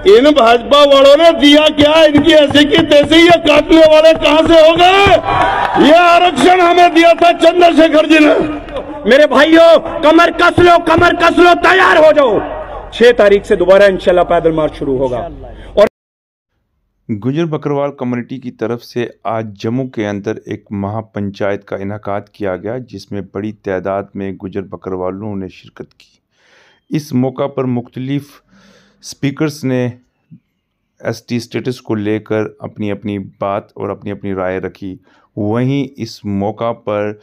इन भाजपा वालों ने दिया क्या? इनकी ऐसे की तैसे ये काटने वाले कहां से हो गए? ये आरक्षण हमें दिया था चंद्रशेखर जी ने। मेरे भाइयों, कमर कस लो, तैयार हो जाओ। 6 तारीख से दोबारा इंशाल्लाह पैदल मार्च शुरू होगा। और गुजर बकरवाल कम्युनिटी की तरफ से आज जम्मू के अंदर एक महापंचायत का इनेकाद किया गया, जिसमें बड़ी तादाद में गुजर बकरवालों ने शिरकत की। इस मौका पर मुख्तलिफ स्पीकर्स ने एसटी स्टेटस को लेकर अपनी अपनी बात और अपनी अपनी राय रखी। वहीं इस मौका पर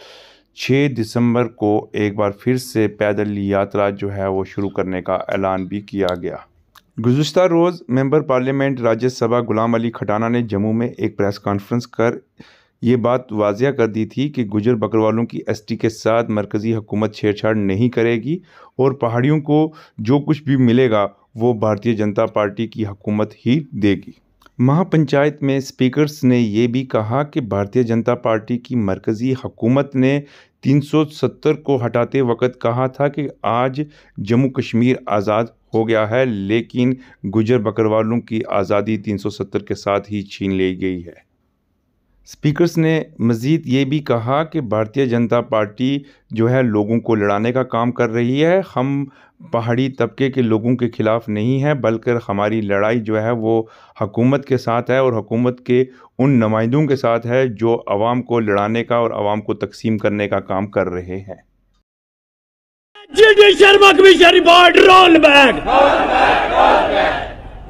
6 दिसंबर को एक बार फिर से पैदल यात्रा जो है वो शुरू करने का ऐलान भी किया गया। गुज़िश्ता रोज़ मेंबर पार्लियामेंट राज्यसभा गुलाम अली खटाना ने जम्मू में एक प्रेस कॉन्फ्रेंस कर ये बात वाज़िया कर दी थी कि गुजर बकरवालों की एसटी के साथ मरकज़ी हुकूमत छेड़छाड़ नहीं करेगी और पहाड़ियों को जो कुछ भी मिलेगा वो भारतीय जनता पार्टी की हुकूमत ही देगी। महापंचायत में स्पीकर्स ने ये भी कहा कि भारतीय जनता पार्टी की मरकज़ी हुकूमत ने 370 को हटाते वक्त कहा था कि आज जम्मू कश्मीर आज़ाद हो गया है, लेकिन गुजर बकरवालों की आज़ादी 370 के साथ ही छीन ली गई है। स्पीकर्स ने मज़ीद ये भी कहा कि भारतीय जनता पार्टी जो है लोगों को लड़ाने का काम कर रही है। हम पहाड़ी तबके के लोगों के ख़िलाफ़ नहीं है, बल्कि हमारी लड़ाई जो है वो हुकूमत के साथ है और हुकूमत के उन नुमाइंदों के साथ है जो आवाम को लड़ाने का और आवाम को तकसीम करने का काम कर रहे हैं।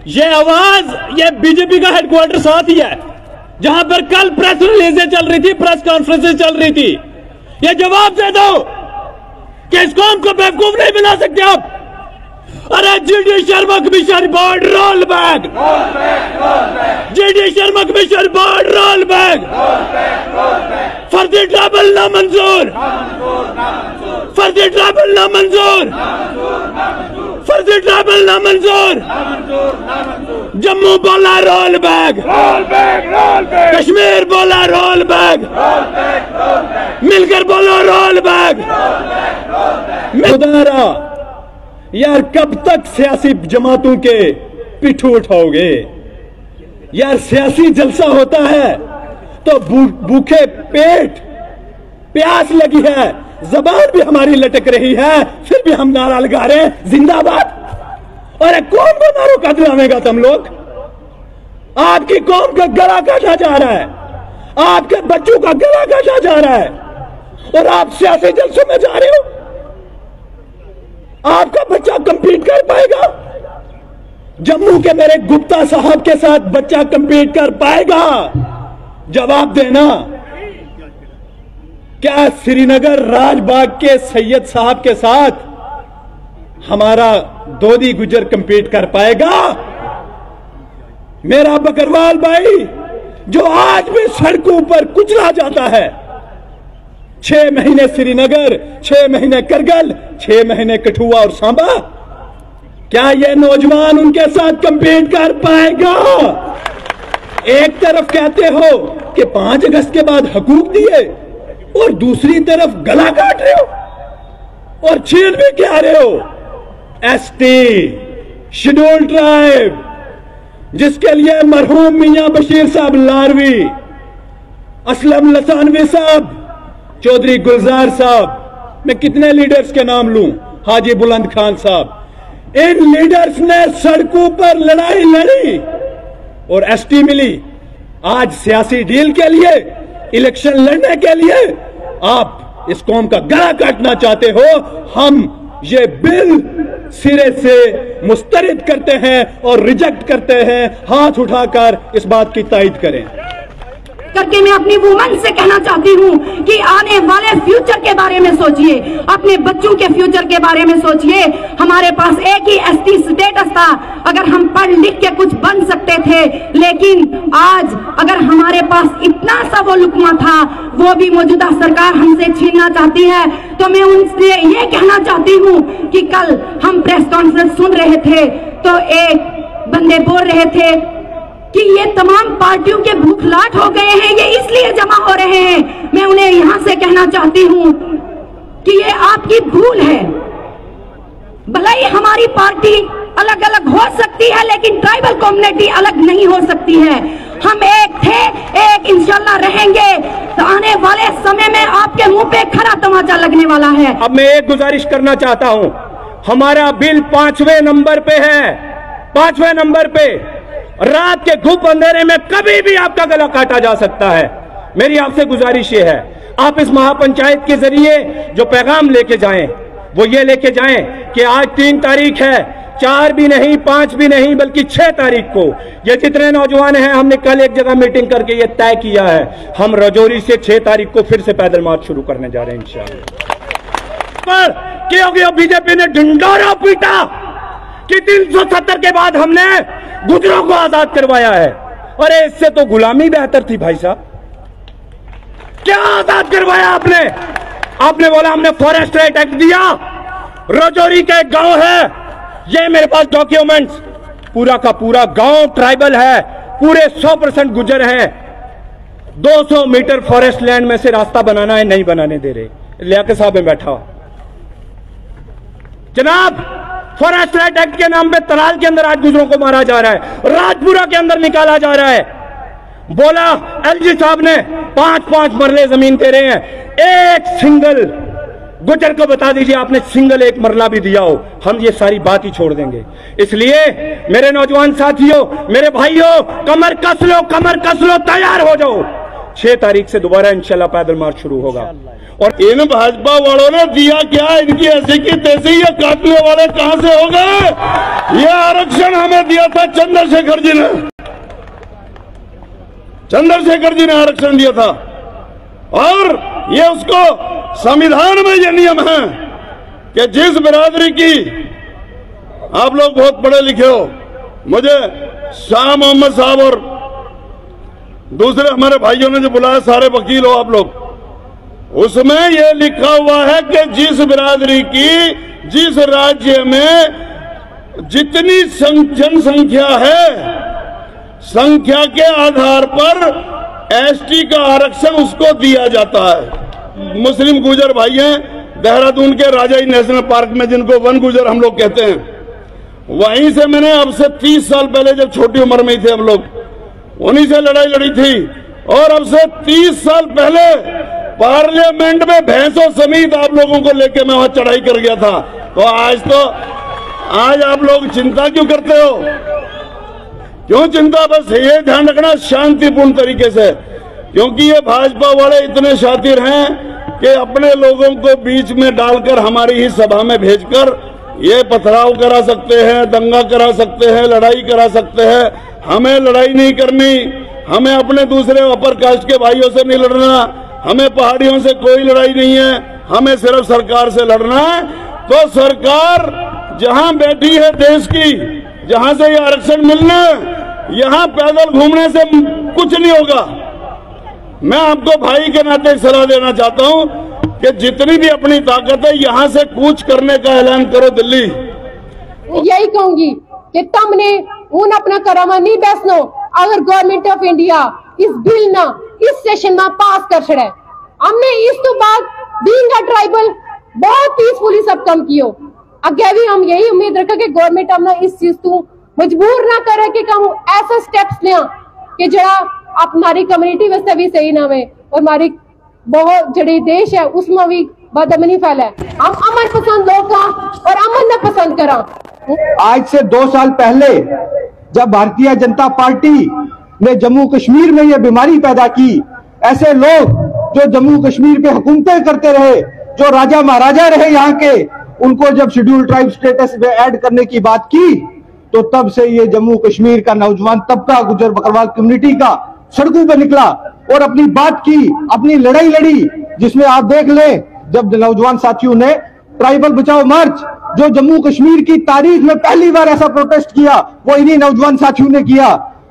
ये आवाज ये बीजेपी का हेडक्वार्टर साथ ही है, जहां पर कल प्रेस रिलीजें चल रही थी, प्रेस कॉन्फ्रेंसें चल रही थी। ये जवाब दे दो कि इस कौम को बेवकूफ नहीं बना सकते आप। अरे GD Sharma commission board roll back, GD Sharma commission board roll back, फर्जी ट्रैवल ना मंजूर, फर्जी ट्रैवल ना मंजूर, फर्जी ट्रैवल ना मंजूर। जम्मू बोला रोल बैक, कश्मीर बोला रोल बैक, मिलकर बोलो रोल बैक। खुदारा यार, कब तक सियासी जमातों के पिट्ठू उठाओगे यार? सियासी जलसा होता है तो भूखे पेट, प्यास लगी है, जबान भी हमारी लटक रही है, फिर भी हम नारा लगा रहे हैं जिंदाबाद। अरे कौन को नारों का दिलावेगा तुम लोग? आपकी कौम का गला काटा जा रहा है, आपके बच्चों का गला काटा जा रहा है और आप सियासी जलसों में जा रहे हो। आपका बच्चा कंपीट कर पाएगा? जम्मू के मेरे गुप्ता साहब के साथ बच्चा कंपीट कर पाएगा? जवाब देना। क्या श्रीनगर राजबाग के सैयद साहब के साथ हमारा दोदी गुजर कंपीट कर पाएगा? मेरा बकरवाल भाई जो आज भी सड़कों पर कुचला जाता है, 6 महीने श्रीनगर, 6 महीने करगिल, 6 महीने कठुआ और सांबा, क्या ये नौजवान उनके साथ कंपीट कर पाएगा? एक तरफ कहते हो कि 5 अगस्त के बाद हकूक दिए और दूसरी तरफ गला काट रहे हो और छीन भी क्या रहे हो? एसटी शेड्यूल ट्राइब, जिसके लिए मरहूम मियां बशीर साहब लारवी, असलम लसानवी साहब, चौधरी गुलजार साहब, मैं कितने लीडर्स के नाम लूं, हाजी बुलंद खान साहब, इन लीडर्स ने सड़कों पर लड़ाई लड़ी और एसटी मिली। आज सियासी डील के लिए, इलेक्शन लड़ने के लिए आप इस कौम का गला काटना चाहते हो। हम ये बिल सिरे से मुस्तरद करते हैं और रिजेक्ट करते हैं। हाथ उठाकर इस बात की तायद करें। करके मैं अपनी वुमन से कहना चाहती हूँ कि आने वाले फ्यूचर के बारे में सोचिए, अपने बच्चों के फ्यूचर के बारे में सोचिए। हमारे पास एक ही एसटी स्टेटस था, अगर हम पढ़ लिख के कुछ बन सकते थे, लेकिन आज अगर हमारे पास इतना सा वो लुकमा था, वो भी मौजूदा सरकार हमसे छीनना चाहती है। तो मैं उनसे ये कहना चाहती हूँ कि कल हम प्रेस कॉन्फ्रेंस सुन रहे थे तो एक बंदे बोल रहे थे कि ये तमाम पार्टियों के भूखलाट हो गए हैं, ये इसलिए जमा हो रहे हैं। मैं उन्हें यहां से कहना चाहती हूं कि ये आपकी भूल है। भले ही हमारी पार्टी अलग अलग हो सकती है, लेकिन ट्राइबल कम्युनिटी अलग नहीं हो सकती है। हम एक थे, एक इंशाल्लाह रहेंगे। तो आने वाले समय में आपके मुंह पे खरा तमाचा लगने वाला है। अब मैं एक गुजारिश करना चाहता हूं, हमारा बिल 5वें नंबर पे है, 5वें नंबर पे। रात के घुप अंधेरे में कभी भी आपका गला काटा जा सकता है। मेरी आपसे गुजारिश ये है, आप इस महापंचायत के जरिए जो पैगाम लेके जाएं वो ये लेके जाएं कि आज 3 तारीख है, 4 भी नहीं, 5 भी नहीं, बल्कि 6 तारीख को ये जितने नौजवान हैं, हमने कल एक जगह मीटिंग करके ये तय किया है, हम रजौरी से 6 तारीख को फिर से पैदल मार्च शुरू करने जा रहे हैं इंशाअल्लाह। क्योंकि बीजेपी ने ढिंढोरा पीटा कि 370 के बाद हमने गुजरों को आजाद करवाया है। अरे इससे तो गुलामी बेहतर थी भाई साहब। क्या आजाद करवाया आपने? आपने बोला हमने फॉरेस्ट राइट एक्ट दिया। रजौरी का एक गांव है, ये मेरे पास डॉक्यूमेंट्स, पूरा का पूरा गांव ट्राइबल है, पूरे 100% गुजर है। 200 मीटर फॉरेस्ट लैंड में से रास्ता बनाना है, नहीं बनाने दे रहे। लियाकत साहब में बैठा जनाब, फॉरेस्ट राइट एक्ट के नाम पे तराल के अंदर आज गुजरों को मारा जा रहा है, राजपुरा के अंदर निकाला जा रहा है। बोला एलजी साहब ने 5-5 मरले जमीन दे रहे हैं, एक सिंगल गुजर को बता दीजिए आपने सिंगल एक मरला भी दिया हो, हम ये सारी बात ही छोड़ देंगे। इसलिए मेरे नौजवान साथियों, मेरे भाइयों, कमर कस लो, तैयार हो जाओ। 6 तारीख से दोबारा इंशाल्लाह पैदल मार्च शुरू होगा। और इन भाजपा वालों ने दिया क्या? इनकी ऐसी की तैसी, ये काटने वाले कहां से हो गए? ये आरक्षण हमें दिया था चंद्रशेखर जी ने, चंद्रशेखर जी ने आरक्षण दिया था। और ये उसको संविधान में ये नियम है कि जिस बिरादरी की, आप लोग बहुत पढ़े लिखे हो, मुझे शाह मोहम्मद साहब और दूसरे हमारे भाइयों ने जो बुलाया, सारे वकील हो आप लोग, उसमें यह लिखा हुआ है कि जिस बिरादरी की, जिस राज्य में जितनी जनसंख्या है, संख्या के आधार पर एसटी का आरक्षण उसको दिया जाता है। मुस्लिम गुजर भाई हैं देहरादून के राजाई नेशनल पार्क में, जिनको वन गुजर हम लोग कहते हैं, वहीं से मैंने अब से 30 साल पहले, जब छोटी उम्र में ही थे हम लोग, उन्हीं से लड़ाई लड़ी थी। और अब से 30 साल पहले पार्लियामेंट में भैंसों समेत आप लोगों को लेकर मैं वहां चढ़ाई कर गया था। तो आज आप लोग चिंता क्यों करते हो? क्यों चिंता? बस ये ध्यान रखना शांतिपूर्ण तरीके से, क्योंकि ये भाजपा वाले इतने शातिर हैं कि अपने लोगों को बीच में डालकर हमारी ही सभा में भेजकर ये पथराव करा सकते हैं, दंगा करा सकते हैं, लड़ाई करा सकते हैं। हमें लड़ाई नहीं करनी, हमें अपने दूसरे अपर कास्ट के भाइयों से नहीं लड़ना, हमें पहाड़ियों से कोई लड़ाई नहीं है, हमें सिर्फ सरकार से लड़ना है। तो सरकार जहां बैठी है देश की, जहां से ये आरक्षण मिलना है, यहां पैदल घूमने से कुछ नहीं होगा। मैं आपको भाई के नाते सलाह देना चाहता हूं कि जितनी भी अपनी ताकत है, यहां से कूच करने का ऐलान करो दिल्ली। यही कहूंगी कि तुमने उन अपना करामा नहीं बैसनो अगर गवर्नमेंट ऑफ इंडिया इस बिल ना इस सेशन में पास कर छड़े। हमने इस तो बाद बीइंग अ ट्राइबल बहुत पीसफुली सब काम कियो। अगे भी हम यही उम्मीद रखा कि गवर्नमेंट हमने इस चीज तो मजबूर ना करे कि हम ऐसा स्टेप्स लें कि जरा आप हमारी कम्युनिटी वास्ते भी सही ना हुए और हमारी बहुत जड़ी देश है उसमें भी बदअमनी फैले। हम अमन पसंद लोग और अमन न पसंद करा। आज से 2 साल पहले जब भारतीय जनता पार्टी ने जम्मू कश्मीर में यह बीमारी पैदा की, ऐसे लोग जो जम्मू कश्मीर पे हुकूमतें करते रहे, जो राजा महाराजा रहे यहाँ के, उनको जब शेड्यूल ट्राइब स्टेटस में ऐड करने की बात की, तो तब से ये जम्मू कश्मीर का नौजवान तबका, गुजर बकरवाल कम्युनिटी का सड़कों पर निकला और अपनी बात की, अपनी लड़ाई लड़ी, जिसमें आप देख लें जब नौजवान साथियों ने ट्राइबल बचाओ मार्च, जो जम्मू कश्मीर की तारीख में पहली बार ऐसा प्रोटेस्ट किया, वो इन्हीं नौजवान साथियों ने किया।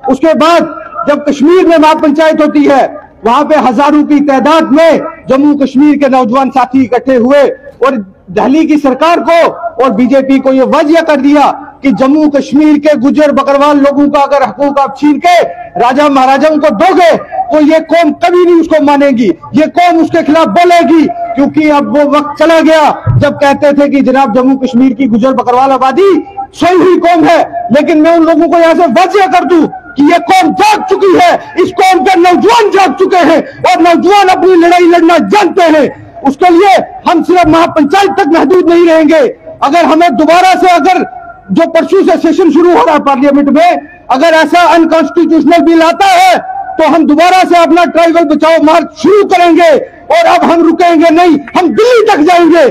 उसके बाद जब कश्मीर में महापंचायत होती है, वहां पे हजारों की तादाद में जम्मू कश्मीर के नौजवान साथी इकट्ठे हुए और दिल्ली की सरकार को और बीजेपी को यह वाजिया कर दिया कि जम्मू कश्मीर के गुजर बकरवाल लोगों का अगर हकूक आप छीन के राजा महाराजाओं को दोगे तो ये कौम कभी नहीं उसको मानेगी, ये कौम उसके खिलाफ बोलेगी। क्योंकि अब वो वक्त चला गया जब कहते थे कि जनाब जम्मू कश्मीर की गुजर बकरवाल आबादी सोई हुई कौम है, लेकिन मैं उन लोगों को यहां से वाजिया कर दूं कि ये कौम जाग चुकी है, इस कौम के नौजवान जाग चुके हैं और नौजवान अपनी लड़ाई लड़ना जानते हैं। उसके लिए हम सिर्फ महापंचायत तक महदूद नहीं रहेंगे। अगर हमें दोबारा से, अगर जो परसों से सेशन शुरू हो रहा है पार्लियामेंट में, अगर ऐसा अनकॉन्स्टिट्यूशनल बिल आता है तो हम दोबारा से अपना ट्राइबल बचाओ मार्च शुरू करेंगे और अब हम रुकेंगे नहीं, हम दिल्ली तक जाएंगे।